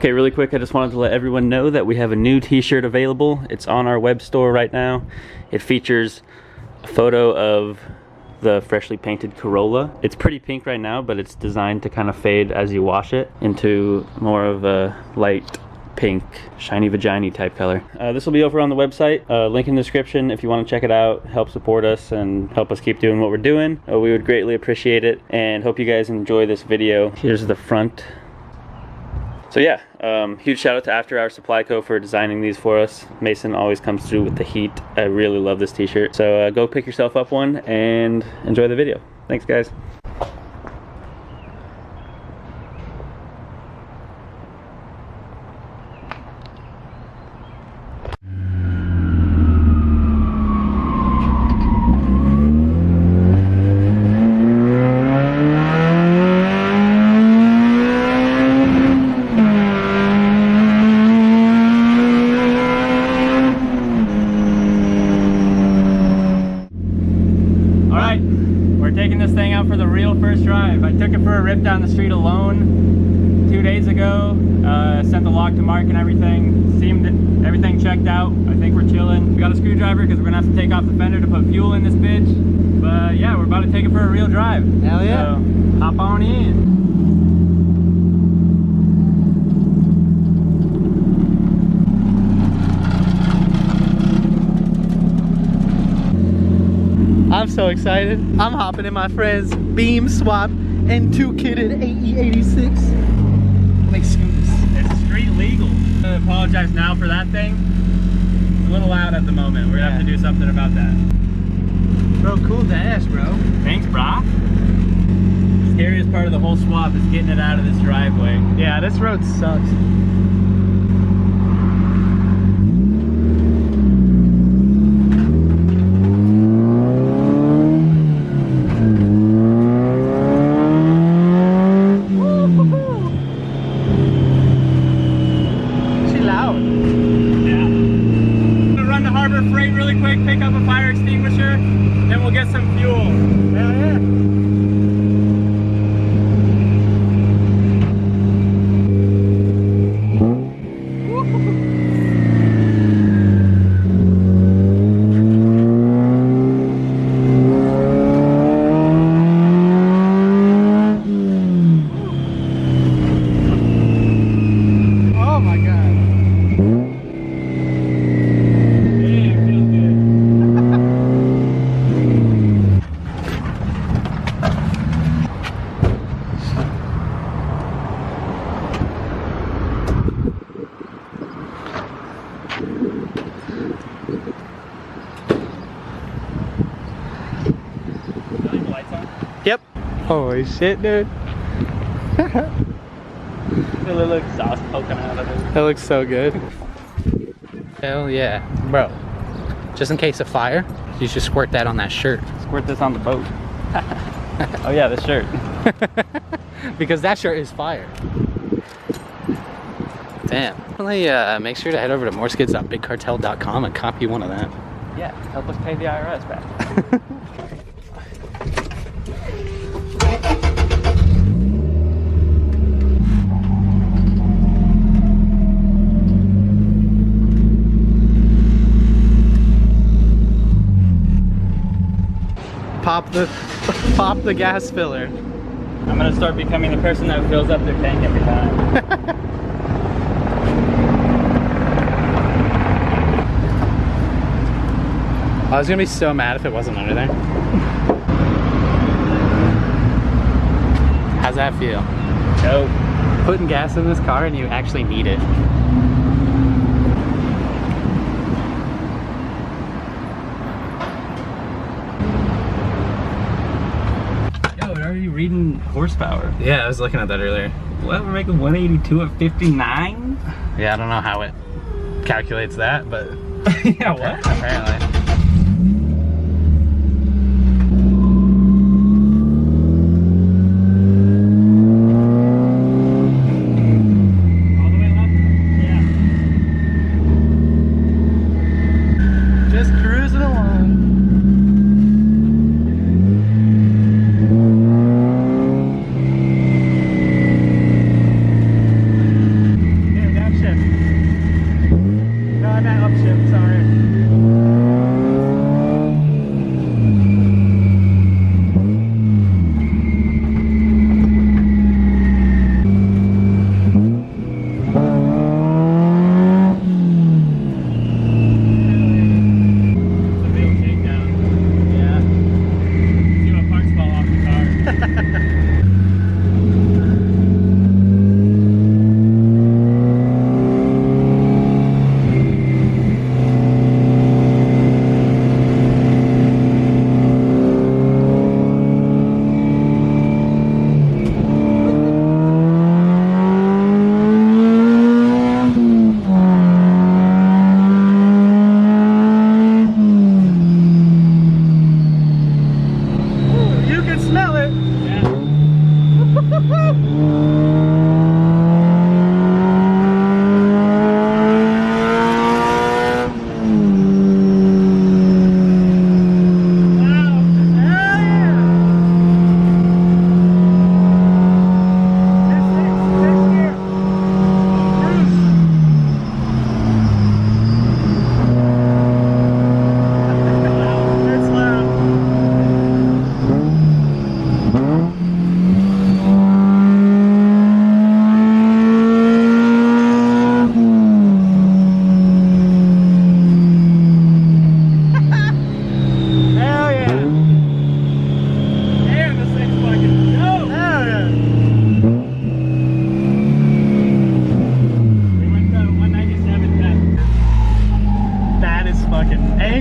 Okay, really quick, I just wanted to let everyone know that we have a new t-shirt available. It's on our web store right now. It features a photo of the freshly painted Corolla. It's pretty pink right now, but it's designed to kind of fade as you wash it into more of a light pink, shiny vagina type color. This will be over on the website. Link in the description if you want to check it out, help support us and help us keep doing what we're doing. We would greatly appreciate it and hope you guys enjoy this video. Here's the front. So yeah, huge shout out to After Hours Supply Co for designing these for us. Mason always comes through with the heat. I really love this t-shirt. So go pick yourself up one and enjoy the video. Thanks guys. Taking this thing out for the real first drive. I took it for a rip down the street alone 2 days ago. Sent the lock to Mark and everything. Seemed that everything checked out. I think we're chilling. We got a screwdriver because we're gonna have to take off the fender to put fuel in this bitch. But yeah, we're about to take it for a real drive. Hell yeah. So hop on in. I'm so excited. I'm hopping in my friend's beam swap N2 kitted AE86. Like scoops. It's street legal. I apologize now for that thing. It's a little loud at the moment. We're gonna have to do something about that. Bro, cool dash, bro. Thanks, brah. The scariest part of the whole swap is getting it out of this driveway. Yeah, this road sucks. Freight really quick, pick up a fire extinguisher, then we'll get some fuel. Hell yeah. Oh my God. Yep. Holy shit, dude. A little exhaust poking out of it. That looks so good. Hell yeah. Bro, just in case of fire, you should squirt that on that shirt. Squirt this on the boat. Oh yeah, this shirt. Because that shirt is fire. Damn. Definitely make sure to head over to moreskids.bigcartel.com and copy one of them. Yeah, help us pay the IRS back. Pop the gas filler. I'm gonna start becoming the person that fills up their tank every time. I was gonna be so mad if it wasn't under there. How's that feel? Dope. Putting gas in this car and you actually need it. Yo, we're already reading horsepower. Yeah, I was looking at that earlier. What, we're making 182 at 59? Yeah, I don't know how it calculates that, but yeah, what? Apparently.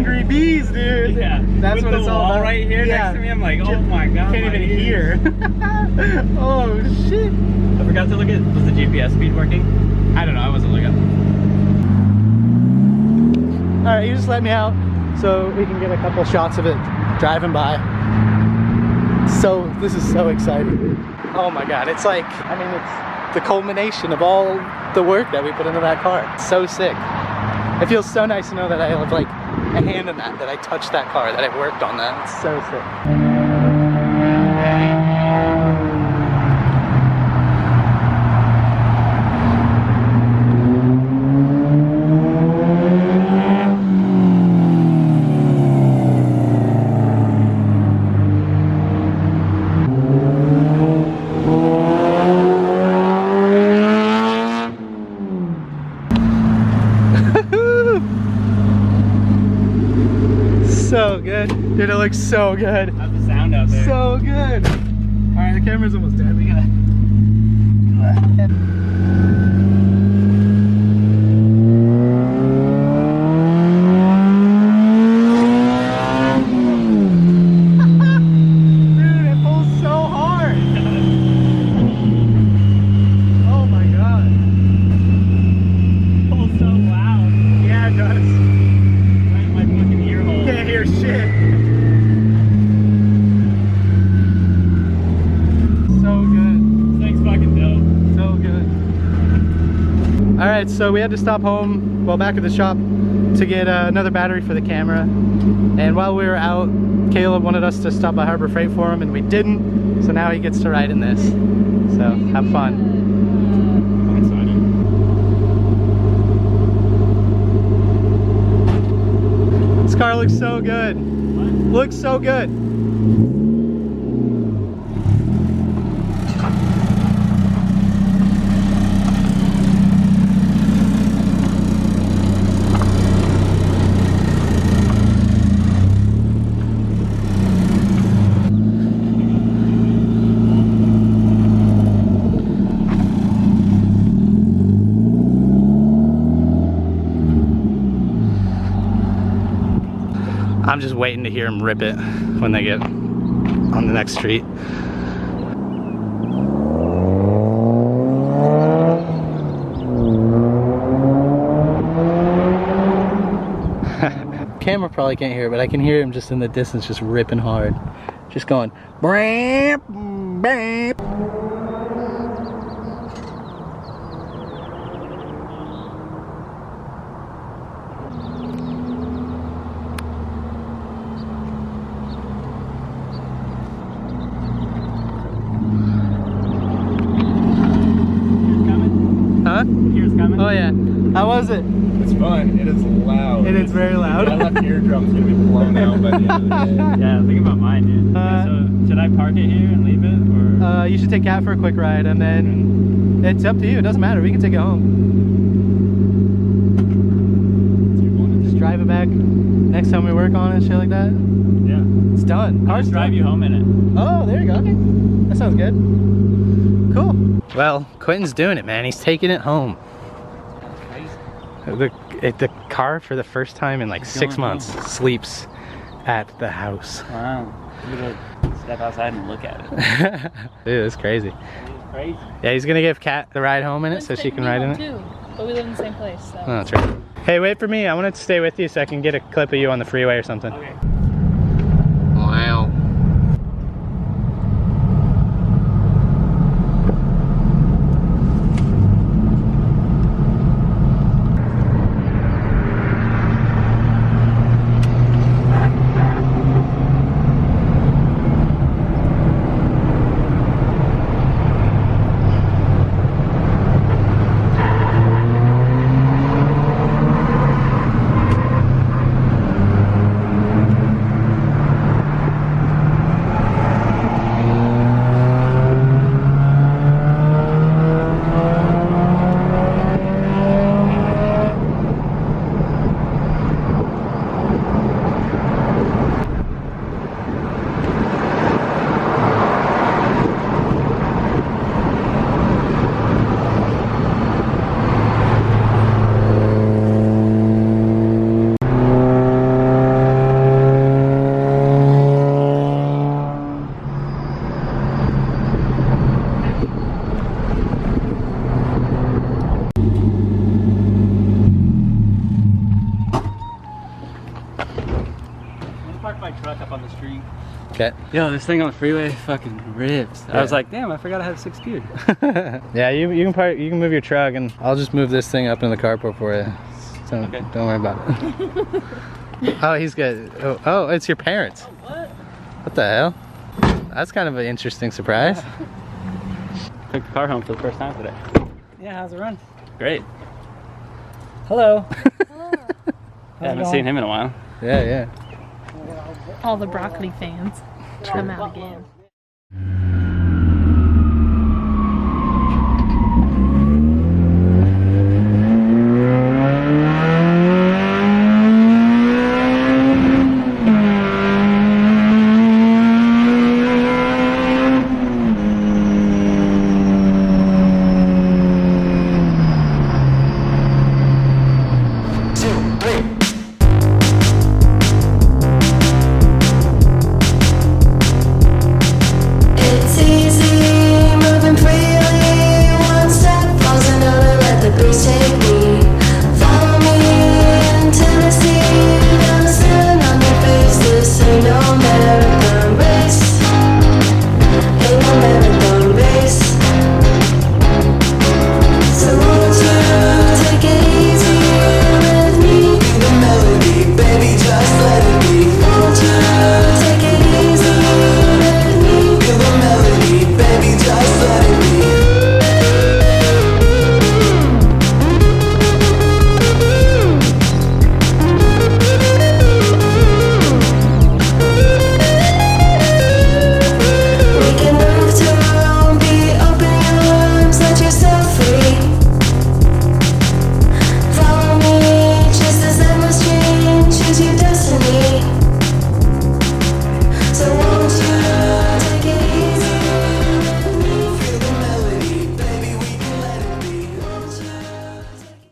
angry bees, dude. Yeah. That's With what the it's all wall about. right here next to me, I'm like, oh my god. Can't my even ears. hear. Oh shit. I forgot to look at, was the GPS speed working? I don't know, I wasn't looking. Alright, you just let me out so we can get a couple shots of it driving by. So, this is so exciting. Oh my god, it's like, I mean, it's the culmination of all the work that we put into that car. It's so sick. It feels so nice to know that I have like a hand in that I touched that car, that I worked on that. It's so sick. So good. Dude, it looks so good. How's the sound out there? So good. Alright, the camera's almost dead. We gotta... Dude, it pulls so hard. Oh my god. It pulls so loud. Yeah, it does. Right in my fucking ear hole. Can't hear shit. So good. This thing's fucking dope. So good. Alright, so we had to stop home, well, back at the shop to get another battery for the camera. And while we were out, Caleb wanted us to stop by Harbor Freight for him, and we didn't. So now he gets to ride in this. So have fun. I'm excited. This car looks so good. What? Looks so good. I'm just waiting to hear him rip it when they get on the next street. Camera probably can't hear it, but I can hear him just in the distance, just ripping hard. Just going, bramp, bramp. Huh? Here's coming. Oh yeah. How was it? It's fun. It is loud. It is very loud. My left eardrum's gonna be blown out by the end of the day. Yeah, think about mine, dude. So should I park it here and leave it, or? You should take Kat for a quick ride, and then it's up to you. It doesn't matter. We can take it home. Just drive it back next time we work on it, shit like that. Yeah. It's done. I'll just drive you home in it. Oh, there you go. Okay. That sounds good. Cool. Well, Quentin's doing it, man. He's taking it home. The car, for the first time in like 6 months, sleeps at the house. Wow. I'm gonna step outside and look at it. Dude, it's crazy. It's crazy. Yeah, he's gonna give Kat the ride home in it so she can ride in it. Too, but we live in the same place. So. Oh, that's right. Hey, wait for me. I wanted to stay with you so I can get a clip of you on the freeway or something. Okay. Wow. street. Okay. Yo, this thing on the freeway fucking rips. I was like, damn, I forgot I had a 6 speed. Yeah, you can move your truck, and I'll just move this thing up in the carport for you. So Okay. don't worry about it. Oh, he's good. Oh, it's your parents. What the hell? That's kind of an interesting surprise. Took the car home for the first time today. Yeah, how's it run? Great. Hello. I haven't seen him in a while. Yeah, yeah. All the broccoli fans come out again. It's easy, moving freely. One step falls another, let the breeze take